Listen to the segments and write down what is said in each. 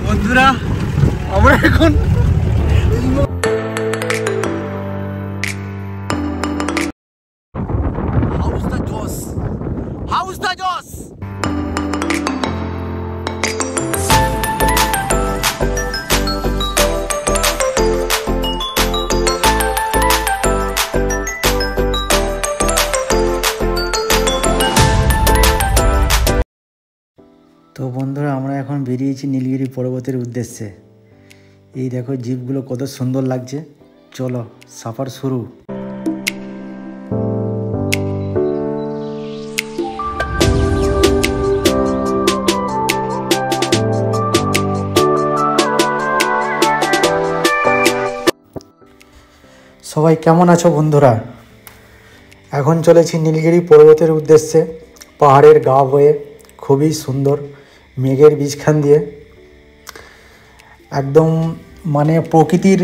বন্ধুরা আমরা এখন How's the Joss? তো বন্ধুরা আমরা এখন বেরিয়েছি নীলগিরি পর্বতের উদ্দেশ্যে। এই দেখো জিপগুলো কত সুন্দর লাগছে। চলো সফর শুরু। সবাই কেমন আছো বন্ধুরা? এখন চলেছি নীলগিরি পর্বতের উদ্দেশ্যে, পাহাড়ের গা বয়ে খুবই সুন্দর মেঘের বীজখান দিয়ে, একদম মানে প্রকৃতির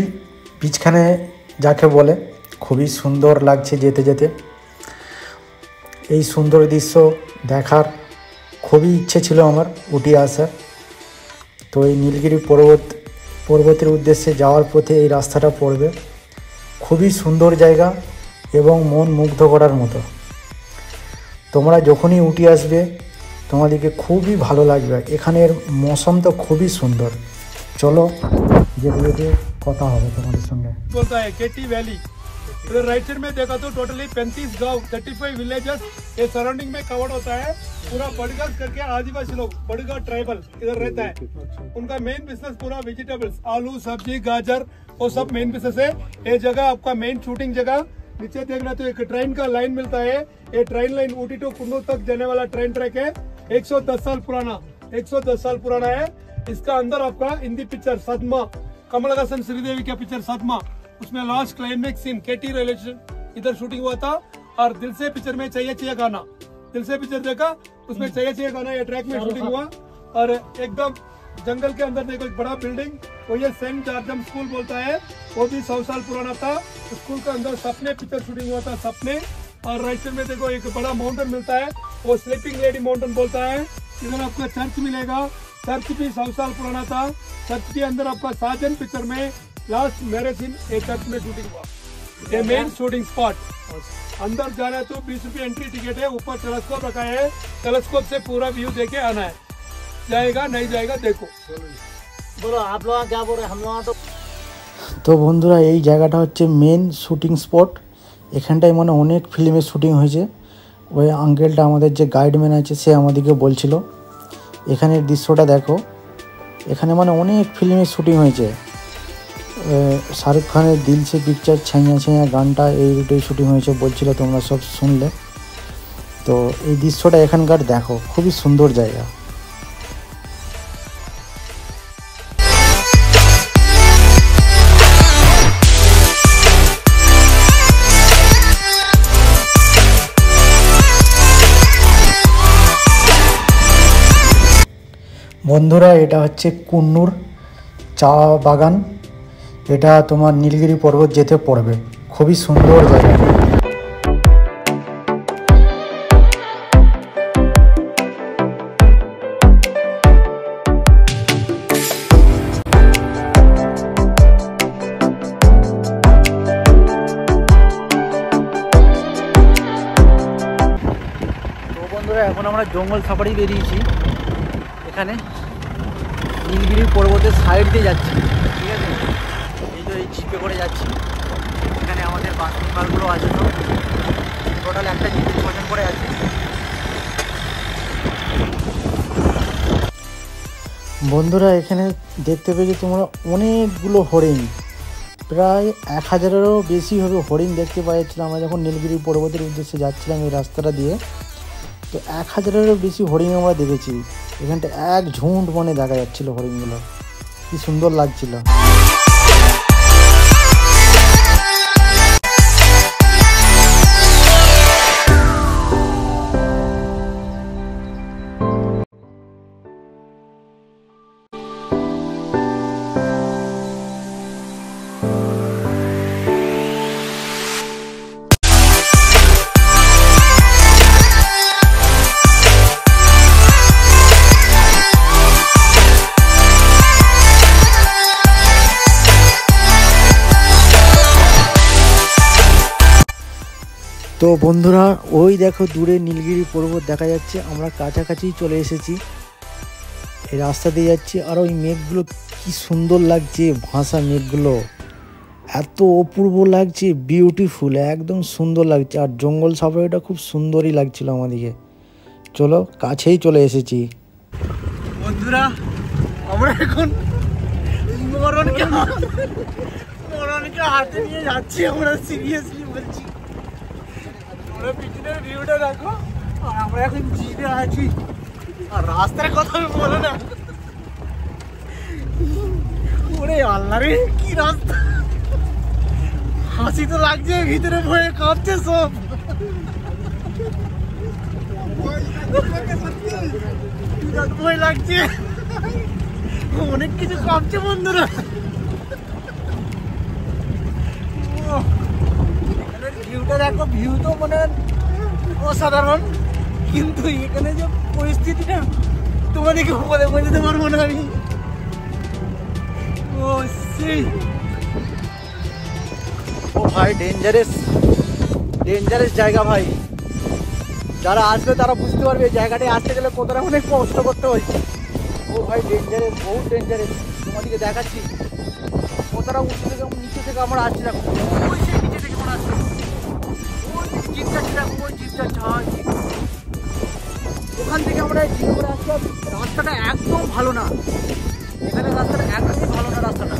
বীজখানে যাকে বলে, খুবই সুন্দর লাগছে যেতে যেতে। এই সুন্দর দৃশ্য দেখার খুবই ইচ্ছে ছিল আমার উঠে আসার। তো এই নীলগিরি পর্বতের উদ্দেশ্যে যাওয়ার পথে এই রাস্তাটা পড়বে। খুবই সুন্দর জায়গা এবং মন মুগ্ধ করার মতো। তোমরা যখনই উঠে আসবে তোমাদেরকে খুবই ভালো লাগবে। এখানের মৌসুম তো খুবই সুন্দর। চলো যেতে যেতে কথা হবে তোমাদের সঙ্গে। बोलता है केटी वैली। इधर राइट साइड में देखा तो टोटली 35 गांव 35 विलेजेस ये सराउंडिंग में कवर्ड होता है। पूरा बड़गद करके आदिवासी लोग बड़गद ट्राइबल इधर रहता है। उनका मेन बिजनेस पूरा वेजिटेबल्स, आलू, सब्जी, गाजर वो सब मेन बिजनेस है। ये जगह आपका मेन शूटिंग जगह। नीचे देखना तो एक ट्रेन का लाइन मिलता है। ये train line Ooty to Coonoor तक जाने वाला ट्रेन ट्रैक है। 110 साल पुराना, 110 साल पुराना है। इसका अंदर आपका हिंदी पिक्चर सदमा, कमल हासन श्रीदेवी का पिक्चर सदमा, उसमें लास्ट क्लाइमेक्स सीन केटी रिलेशन इधर शूटिंग हुआ था। और दिल से पिक्चर में चाहिए चाहिए गाना, दिल से पिक्चर देखा उसमें चाहिए चाहिए गाना ये ट्रैक में शूटिंग हुआ। और एकदम जंगल के अंदर देखो एक बड़ा बिल्डिंग, वो ये सेंट जॉर्जम स्कूल बोलता है। वो भी 100 साल पुराना था। स्कूल के अंदर सपने पिक्चर शूटिंग हुआ था, सपने। और राइट साइड में देखो एक बड़ा माउंटेन मिलता है, वो स्लीपिंग लेडी माउंटेन बोलता है। इधर आपका चर्च मिलेगा, चर्च भी 100 साल पुराना था। चर्च के अंदर आपका साजन पिक्चर में लास्ट मैरिज सीन ये चर्च में शूटिंग हुआ। ये मेन शूटिंग स्पॉट। अंदर जाना है तो 20 रुपये एंट्री टिकट है। ऊपर टेलीस्कोप रखा है, टेलीस्कोप से पूरा व्यू देके आना है। जाएगा नहीं जाएगा देखो। बोलो आप लोग क्या बोल रहे हैं? हम लोग তো বন্ধুরা এই জায়গাটা হচ্ছে মেন শুটিং স্পট। এখানটায় মানে অনেক ফিল্মের শুটিং হয়েছে। ওই আঙ্কেলটা আমাদের যে গাইডম্যান আছে সে আমাদেরকে বলছিল। এখানের দৃশ্যটা দেখো, এখানে মানে অনেক ফিল্মের শুটিং হয়েছে। শাহরুখ খানের দিল সে পিকচার ছাইয়া ছাইয়া গানটা এই রুটেই শুটিং হয়েছে বলছিল, তোমরা সব শুনলে। তো এই দৃশ্যটা এখানকার দেখো, খুবই সুন্দর জায়গা। বন্ধুরা এটা হচ্ছে কুন্নুর চা বাগান। এটা তোমার নীলগিরি পর্বত যেতে পড়বে, খুবই সুন্দর জায়গা। তো বন্ধুরা এখন আমরা জঙ্গল সাফারি বেরিয়েছি। এখানে নীলগিরি পর্বতের সাইড দিয়ে যাচ্ছি, ঠিক আছে? এই তো এই জিপে করে যাচ্ছি। এখানে আমাদের বাথরুম ঘরগুলো আছে, তো টোটাল একটা জিপে 6 জন করে আছে। বন্ধুরা এখানে দেখতে পেয়েছি তোমরা অনেকগুলো হরিণ, প্রায় 1000-এরও বেশি হবে হরিণ দেখতে পাচ্ছিলাম আমরা যখন নীলগিরি পর্বতের উদ্দেশ্যে যাচ্ছিলাম এই রাস্তাটা দিয়ে। তো 1000-এরও বেশি হরিণ আমরা দেখেছি। এখানটা এক ঝুঁট মানে দেখা যাচ্ছিল হরিণগুলো, কি সুন্দর লাগছিল। তো বন্ধুরা ওই দেখো দূরে নীলগিরি পর্বত দেখা যাচ্ছে, আমরা কাছাকাছি চলে এসেছি। এই রাস্তা দিয়ে যাচ্ছি আর ওই মেঘগুলো কি সুন্দর লাগছে, ভাসা মেঘগুলো এত অপূর্ব লাগছে, বিউটিফুল, একদম সুন্দর লাগছে। আর জঙ্গল সাফারিটা খুব সুন্দরই লাগছিল আমাদেরকে। চলো কাছেই চলে এসেছি বন্ধুরা, আমরা এখন মরণকে হাতে নিয়ে যাচ্ছি। আমরা সিরিয়াসলি বলছি, আমরা পিছনের ভিউটা দেখো। আর আমরা এখন জিতে আছি, আর রাস্তার কথা বলো না। ওরে আল্লাহ রে, কি রাস্তা! হাসি তো লাগছে, ভিতরে ভয়ে কাঁপছে সব। ভয় লাগছে, অনেক কিছু কাঁপছে বন্ধুরা। ভিউটা দেখো, ভিউ তো মানে অসাধারণ, কিন্তু এখানে যে পরিস্থিতিটা তোমাদেরকে বলে বোঝাতে পারবো না আমি। ও সেই, ও ভাই ডেঞ্জারাস, ডেঞ্জারাস জায়গা ভাই। যারা আসবে তারা বুঝতে পারবে এই জায়গাটায় আসতে গেলে কতটা অনেক কষ্ট করতে হয়েছে। ও ভাই ডেঞ্জারাস, বহুত ডেঞ্জারাস। তোমাদেরকে দেখাচ্ছি কতটা উঁচু থেকে নিচে থেকে আমরা আসছি। দেখো ওই সেই নিচে থেকে আমরা আসছি, ওই জিপ যাচ্ছে, দেখো ওই জিপ যাচ্ছে। ওখান থেকে আমরা জিপ করে আসছি। রাস্তাটা একদম ভালো না, এখানে রাস্তাটা একদমই ভালো না। রাস্তাটা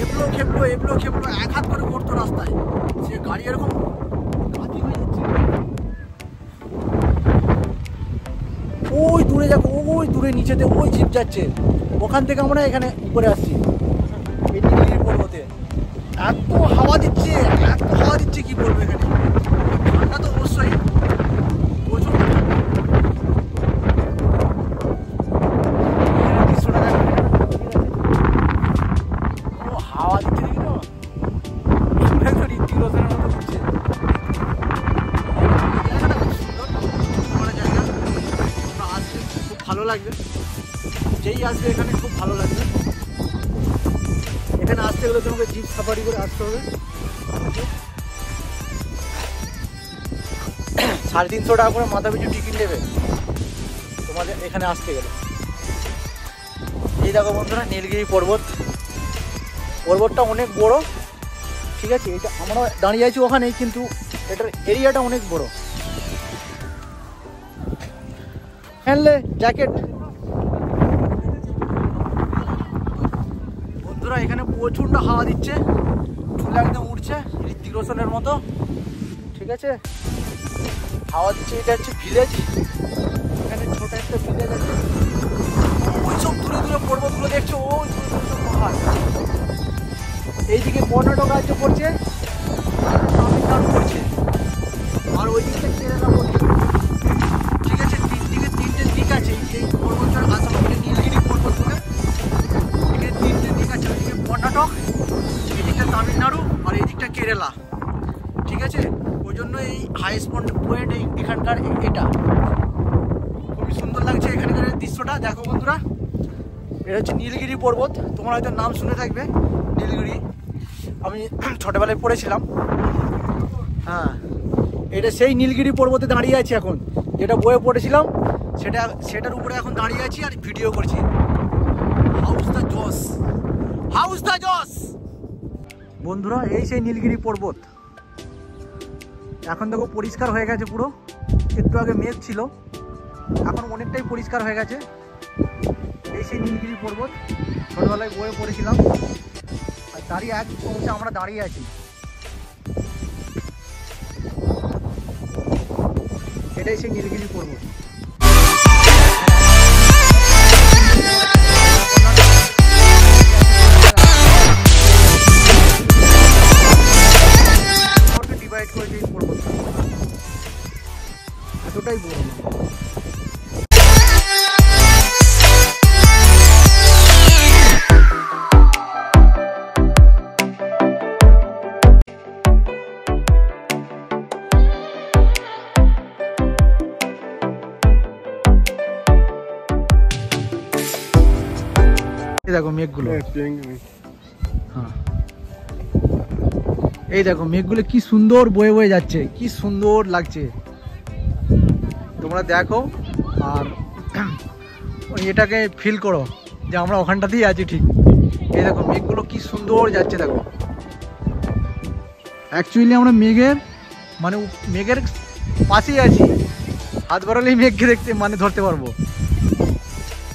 এবলো খেপলো, এবলো খেপলো, এক হাত করে পড়তো রাস্তায়। সে গাড়ি এরকম কাঁচি হয়ে যাচ্ছে। ওই দূরে দেখো, ওই দূরে নিচেতে ওই জিপ যাচ্ছে, ওখান থেকে আমরা এখানে উপরে আসছি এই নীলগিরি পর্বতে। এত হাওয়া দিচ্ছে, এত হাওয়া দিচ্ছে, কি বলবো। এখানে ঠান্ডা তো অবশ্যই, প্রচুর দৃশ্যটা দেখো। ও হাওয়া দিচ্ছে, দেখি তো, তো ঋত্বিক রোশনের মতো দিচ্ছে। জায়গাটা খুব সুন্দর, বড় জায়গা। আসলে খুব ভালো লাগবে, যেই আসবে এখানে খুব ভালো লাগবে। এখানে আসতে গেলে তোমাকে জিপ সাফারি করে আসতে হবে। 350 টাকা করে মাথা পিছু টিকিট নেবে তোমাদের এখানে আসতে গেলে। এই দেখো বন্ধুরা নীলগিরি পর্বত, পর্বতটা অনেক বড়, ঠিক আছে। এটা আমরা দাঁড়িয়ে আছি ওখানেই, কিন্তু এটার এরিয়াটা অনেক বড়। ফেললে জ্যাকেট। বন্ধুরা এখানে প্রচণ্ড হাওয়া দিচ্ছে, চুল একদম উঠছে ঋত্বিক রোশনের মতো, ঠিক আছে। হাওয়া দিচ্ছে। এটা হচ্ছে ভিলেজ, এখানে ছোট একটা ভিলেজ আছে। ওই সব দূরে দূরে পর্বতগুলো দেখছো, ওই দূরে দূরে সব পাহাড়। এইদিকে কর্ণাটক রাজ্য পড়ছে, তামিলনাড়ু পড়ছে, আর ওই দিকটা কেরালা পড়ছে, ঠিক আছে। তিনটে দিক আছে এই পর্বতের আসাম, নীলগিরি পর্বত বলে। এখানে তিনটে দিক আছে, ওইদিকে কর্ণাটক, এদিকটা তামিলনাড়ু, আর এইদিকটা কেরালা, ঠিক আছে। ওই জন্য এই হাইস্ট পয়েন্ট এখানকার এটা খুবই সুন্দর লাগছে। এখানকার দৃশ্যটা দেখো বন্ধুরা। এটা হচ্ছে নীলগিরি পর্বত, তোমরা হয়তো নাম শুনে থাকবে নীলগিরি, আমি ছোটবেলায় পড়েছিলাম। হ্যাঁ, এটা সেই নীলগিরি পর্বতে দাঁড়িয়ে আছি এখন, যেটা বইয়ে পড়েছিলাম সেটার উপরে এখন দাঁড়িয়ে আছি আর ভিডিও করছি। How's the josh, how's the josh. বন্ধুরা এই সেই নীলগিরি পর্বত। এখন দেখো পরিষ্কার হয়ে গেছে পুরো, একটু আগে মেঘ ছিল, এখন অনেকটাই পরিষ্কার হয়ে গেছে। এই সেই নীলগিরি পর্বত, ছোটবেলায় বইয়ে পড়েছিলাম। আর তারই এক অংশে আমরা দাঁড়িয়ে আছি। এটাই সেই নীলগিরি পর্বত। ডিভাইড করেছে এই পর্বতটা, এতটাই বড়। দেখো মেঘগুলো, হ্যাঁ এই দেখো মেঘগুলো কি সুন্দর বয়ে বয়ে যাচ্ছে, কি সুন্দর লাগছে তোমরা দেখো। আর এটাকে ফিল করো যে আমরা ওখানটাতেই আছি ঠিক। এই দেখো মেঘগুলো কি সুন্দর যাচ্ছে দেখো। অ্যাকচুয়ালি আমরা মেঘের পাশেই আছি, হাত বাড়ালেই মেঘকে দেখতে ধরতে পারবো।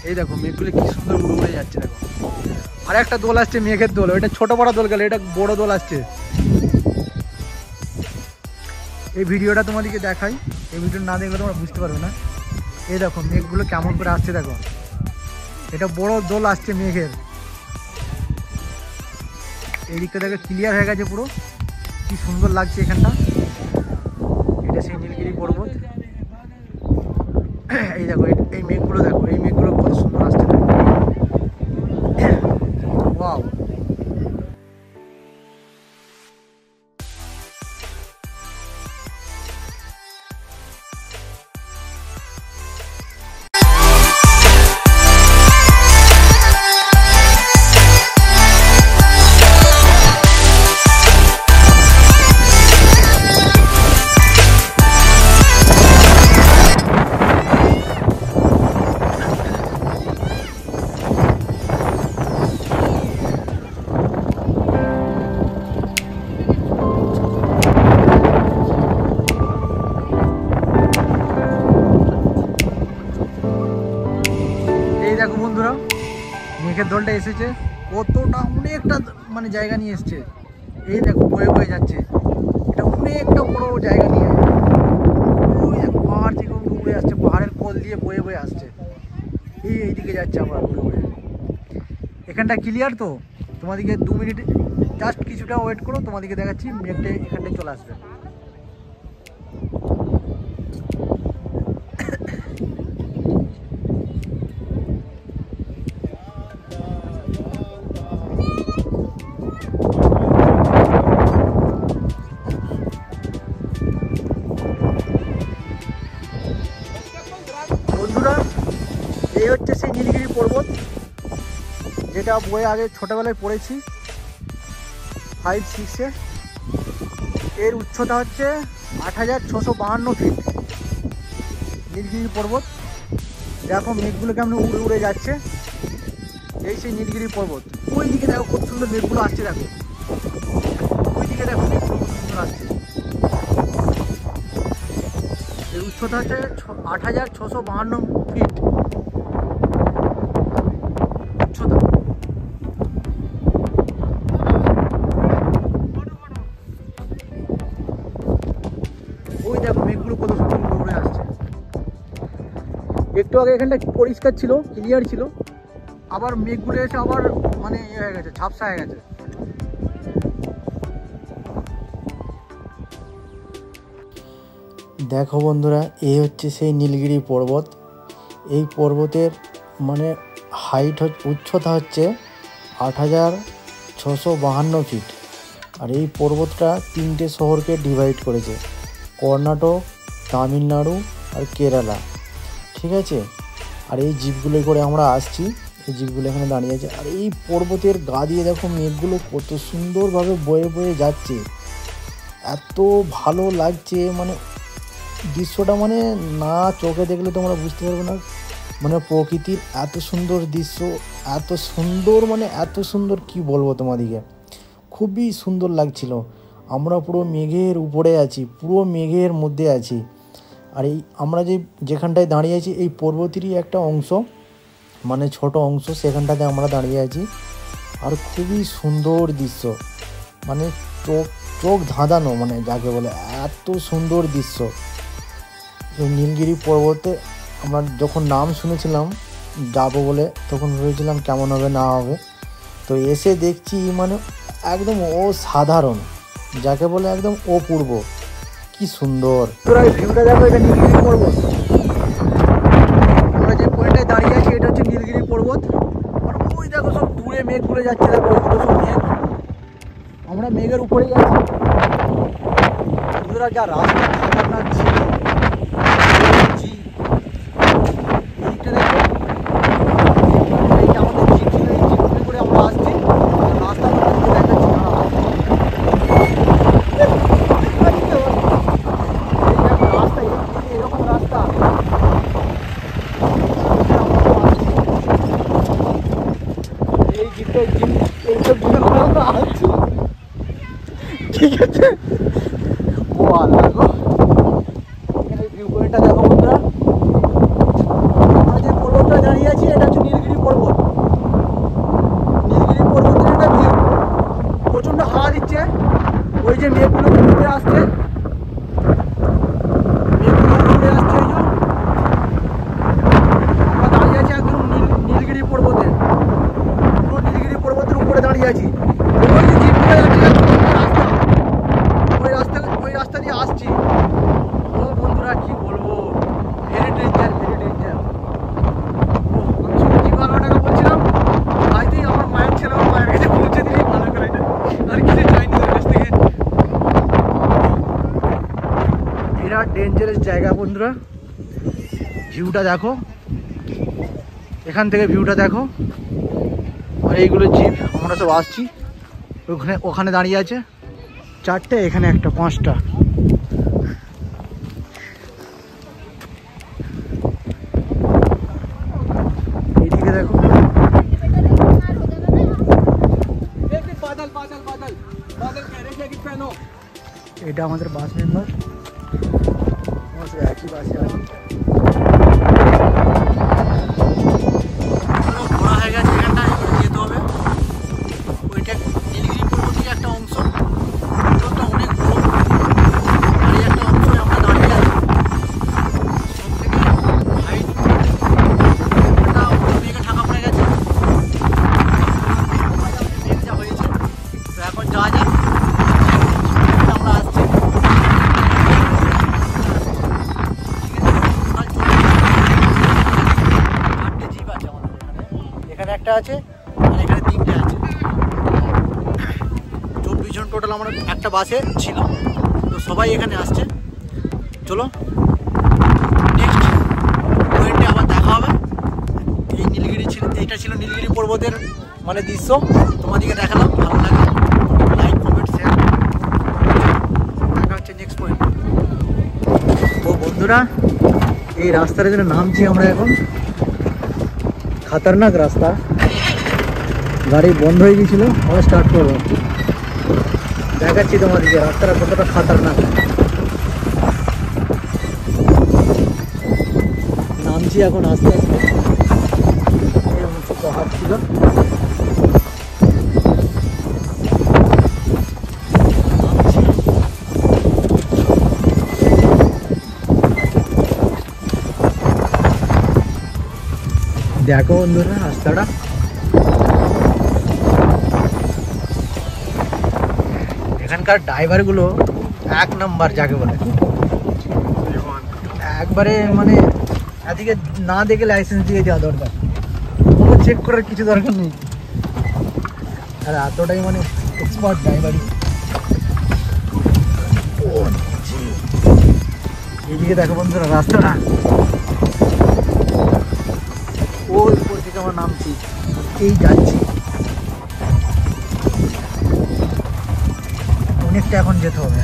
এই দেখো মেঘগুলো কি সুন্দর উড়ে উড়ে যাচ্ছে দেখো। আর একটা দোল আসছে, মেঘের দোল, ওইটা ছোট বড় দোল গেল, এটা বড় দোল আসছে। এই ভিডিওটা তোমাদেরকে দেখাই, এই ভিডিও না দেখলে তোমরা বুঝতে পারবে না। এই দেখো মেঘগুলো কেমন করে আসছে দেখো, এটা বড় দোল আসছে মেঘের। এই দিকটা দেখো ক্লিয়ার হয়ে গেছে পুরো, কি সুন্দর লাগছে এখানটা। এটা সেই নীলগিরি পর্বত। এই দেখো এই মেঘগুলো দেখো, এই মেঘগুলো কত সুন্দর আসছে দেখো। ওয়াও, দেখো বন্ধুরা মেঘের দলটা এসেছে, কতটা অনেকটা জায়গা নিয়ে এসছে। এই দেখো বয়ে বয়ে যাচ্ছে, এটা অনেকটা বড় জায়গা নিয়ে। ওই দেখো পাহাড় থেকে উড়ে আসছে, পাহাড়ের কোল দিয়ে বয়ে বয়ে আসছে, এইদিকে যাচ্ছে আবার উড়ে উড়ে। এখানটা ক্লিয়ার তো, তোমাদেরকে 2 মিনিট জাস্ট কিছুটা ওয়েট করো, তোমাদেরকে দেখাচ্ছি মেঘটা এখানটায় চলে আসবে। বন্ধুরা এই হচ্ছে সেই নীলগিরি পর্বত, যেটা বইয়ে আগে ছোটবেলায় পড়েছি 5-6-এ। এর উচ্চতা হচ্ছে 8652 ফিট নীলগিরি পর্বত। দেখো মেঘগুলো কেমন উড়ে উড়ে যাচ্ছে, এই সেই নীলগিরি পর্বত। ওই দিকে দেখো কত সুন্দর মেঘগুলো আসছে দেখো, ওই দিকে দেখো মেঘগুলো কত সুন্দর আসছে। এর উচ্চতা হচ্ছে 8652 ফিট উচ্চতা। ওই দেখো মেঘগুলো কত সুন্দর উড়ে আসছে। একটু আগে এখানটা পরিষ্কার ছিল, ক্লিয়ার ছিল, আবার মেঘগুলো এসে আবার ইয়ে হয়ে গেছে, ঝাপসা হয়ে গেছে। দেখো বন্ধুরা এই হচ্ছে সেই নীলগিরি পর্বত। এই পর্বতের উচ্চতা হচ্ছে 8652 ফিট। আর এই পর্বতটা 3টে শহরকে ডিভাইড করেছে, কর্ণাটক, তামিলনাড়ু আর কেরালা, ঠিক আছে। আর এই জিপগুলো করে আমরা আসছি, এই জিপগুলো এখানে দাঁড়িয়ে আছে। আর এই পর্বতের গা দিয়ে দেখো মেঘগুলো কত সুন্দরভাবে বয়ে বয়ে যাচ্ছে, এত ভালো লাগছে। দৃশ্যটা না চোখে দেখলে তোমরা বুঝতে পারবে না। প্রকৃতির এত সুন্দর দৃশ্য, এত সুন্দর এত সুন্দর কি বলবো তোমাদিকে, খুবই সুন্দর লাগছিল। আমরা পুরো মেঘের উপরে আছি, পুরো মেঘের মধ্যে আছি। আর এই আমরা যেখানটায় দাঁড়িয়ে আছি এই পর্বতেরই একটা অংশ, ছোট অংশ, সেখানটাতে আমরা দাঁড়িয়ে আছি। আর খুবই সুন্দর দৃশ্য, চোখ ধাঁধানো, যাকে বলে এত সুন্দর দৃশ্য। এই নীলগিরি পর্বতে আমরা যখন নাম শুনেছিলাম যাবো বলে, তখন ভেবেছিলাম কেমন হবে না হবে, তো এসে দেখছি একদম অসাধারণ, যাকে বলে একদম অপূর্ব, কি সুন্দর। ভিউটা দেখো, এটা নীলগিরি পর্বত। আমরা যে পয়েন্টটায় দাঁড়িয়ে আছি এটা হচ্ছে নীলগিরি পর্বত। আর ওই দেখো সব দূরে মেঘ ঘুরে যাচ্ছে, দেখো ওইগুলো সব মেঘ, আমরা মেঘের উপরেই আছি। বন্ধুরা যা রাস্তা খতরনাক ছিল, এইটা দেখো, এইটা আমাদের জিপ ছিল, এই জিপে করে আমরা আসছি, রাস্তা দেখাচ্ছি। ও আল্লাহ গো, এখানে ভিউ পয়েন্টটা দেখো বন্ধুরা। আমরা যে পর্বতটা দাঁড়িয়ে আছি এটা হচ্ছে নীলগিরি পর্বত। নীলগিরি পর্বতের একটা ভিউ, প্রচণ্ড হাওয়া দিচ্ছে। ওই যে মেঘগুলো উড়ে আসছে, মেঘগুলো উড়ে আসছে। ওই যে আমরা দাঁড়িয়ে আছি একদম নীলগিরি পর্বতে, পুরো নীলগিরি পর্বতের উপরে দাঁড়িয়ে আছি। ওই যে জিপটা যাচ্ছে ওই রাস্তা দিয়ে আসছি। ও বন্ধুরা কি বলবো, ভেরি ডেঞ্জার, ভেরি ডেঞ্জার। আমি শুধু জিপ আলাটাকে বলছিলাম ভাই তুই আমার মায়ের ছেলে, আমার মায়ের কাছে পৌঁছে দিলি ভালো করে, আর কিছু চাইনি তোর কাছ থেকে। বিরাট ডেঞ্জারাস জায়গা বন্ধুরা। ভিউটা দেখো, এখান থেকে ভিউটা দেখো। আর এইগুলো জিপ, আমরা সব আসছি। ওখানে দাঁড়িয়ে আছে 4টে, এখানে একটা, 5টা। এইদিকে দেখো, এটা আমাদের বাস মেম্বার, একই বাসে আছে। ঘোরা হয়ে গেছে এখানটা, যেতে হবে। ওইটা নীলগিরি পর্বতের একটা অংশ, ভিতরটা অনেক বড়। আর এই একটা অংশে আমরা দাঁড়িয়ে আছি। সব থেকে হাইট এটা মেঘে ঢাকা পড়ে গেছে, মেঘ যা হয়েছে। তো এখন যাওয়া যাক, আমরা আসছি। এখানে একটা আছে আর এখানে 3টে আছে। 24 জন টোটাল আমরা একটা বাসে ছিলাম। তো সবাই এখানে আসছে। চলো নেক্সট পয়েন্টে আবার দেখা হবে। এই নীলগিরি ছিল, এইটা ছিল নীলগিরি পর্বতের মানে দৃশ্য। তোমাদেরকে দেখালাম, ভালো লাগে, লাইক কমেন্ট শেয়ার। দেখা হচ্ছে নেক্সট পয়েন্ট। ও বন্ধুরা, এই রাস্তার জন্য নামছি আমরা এখন। খতরনাক রাস্তা, গাড়ি বন্ধ হয়ে গিয়েছিল, আবার স্টার্ট করবো। দেখাচ্ছি তোমাদেরকে রাস্তাটা কতটা খতরনাক। নামছি এখন আস্তে আস্তে। উঁচু পাহাড় ছিল, দেখো বন্ধুরা রাস্তাটা। এখানকার ড্রাইভারগুলো 1 নাম্বার যাকে বলে, একবারে মানে এদিকে না দেখে লাইসেন্স দিয়ে দেওয়া দরকার, কোনো চেক করার কিছু দরকার নেই। আর এতটাই মানে এক্সপার্ট ড্রাইভারই। এইদিকে দেখো বন্ধুরা রাস্তাটা, ওই উপর থেকে আমার নামছি, এই যাচ্ছি। অনেকটা এখন যেতে হবে।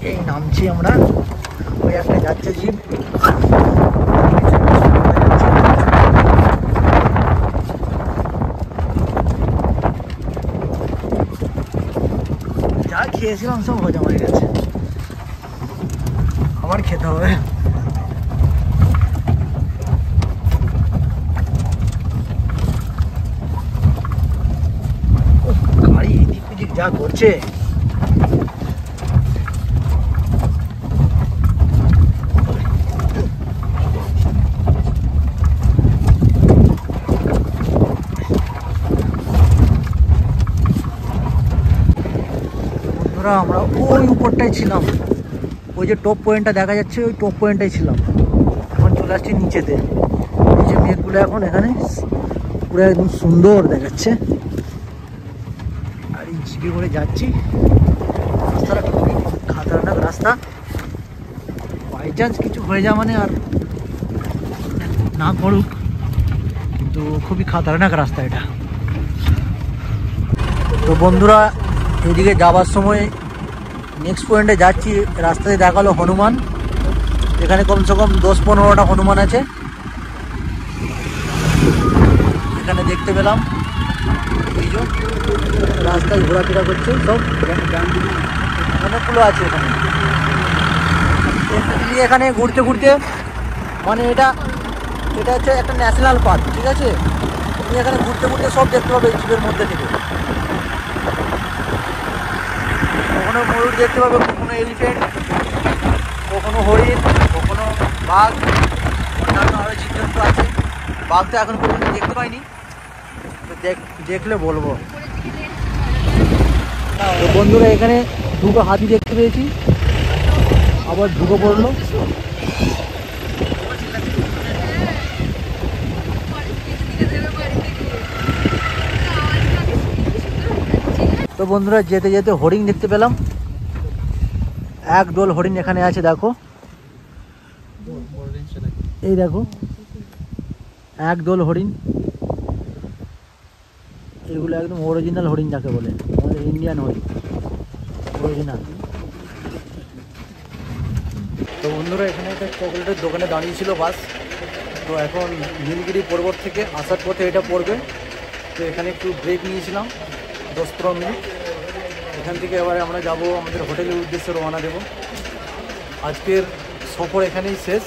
এই নামছি আমরা, ওই একটা যাচ্ছে জিপ। যা খেয়েছিলাম সব হজম হয়ে গেছে, আবার খেতে হবে। গাড়ি এদিক ওদিক যা করছে, আমরা ওই উপরটাই ছিলাম। ওই যে টপ পয়েন্টটা দেখা যাচ্ছে, ওই টপ পয়েন্টটাই ছিলাম। এখন চলে আসছি নিচেতে। এই যে মেঘগুলো এখন এখানে পুরো একদম সুন্দর দেখাচ্ছে। আর এই জিপে করে যাচ্ছি। রাস্তাটা খুবই খতরনাক রাস্তা, বাই চান্স কিছু হয়ে যাওয়া মানে আর না করুক, কিন্তু খুবই খতরনাক রাস্তা এটা। তো বন্ধুরা এদিকে যাওয়ার সময় নেক্সট পয়েন্টে যাচ্ছি, রাস্তায় দেখালো হনুমান। এখানে কমসে কম 10-15টা হনুমান আছে এখানে দেখতে পেলাম। এই যে রাস্তায় ঘোরাফেরা করছে সব, অনেকগুলো আছে এখানে। এখানে ঘুরতে ঘুরতে মানে এটা হচ্ছে একটা ন্যাশনাল পার্ক, ঠিক আছে? তুমি এখানে ঘুরতে ঘুরতে সব দেখতে পাবে জীবের মধ্যে থেকে। কখনো ময়ূর দেখতে পাবে, কখনো এলিফ্যান্ট, কখনো হরিণ, কখনো বাঘ, অন্যান্য আরও জীবজন্তু আছে। বাঘ তো এখন পর্যন্ত দেখতে পাইনি, তো দেখলে বলবো। তো বন্ধুরা এখানে দুটো হাতি দেখতে পেয়েছি, আবার ঢুকে পড়লো। তো বন্ধুরা যেতে যেতে হরিণ দেখতে পেলাম, এক দল হরিণ এখানে আছে, দেখো এই দেখো এক দল হরিণ। এগুলো একদম অরিজিনাল হরিণ যাকে বলে, আমাদের ইন্ডিয়ান হরিণ অরিজিনাল। তো বন্ধুরা এখানে একটা চকলেটের দোকানে দাঁড়িয়েছিল বাস, তো এখন নীলগিরি পর্বত থেকে আসার পথে এটা পড়বে। তো এখানে একটু ব্রেক নিয়েছিলাম 10-15 মিনিট। এখান থেকে এবারে আমরা যাব আমাদের হোটেলের উদ্দেশ্যে রওনা দেব। আজকের সফর এখানেই শেষ।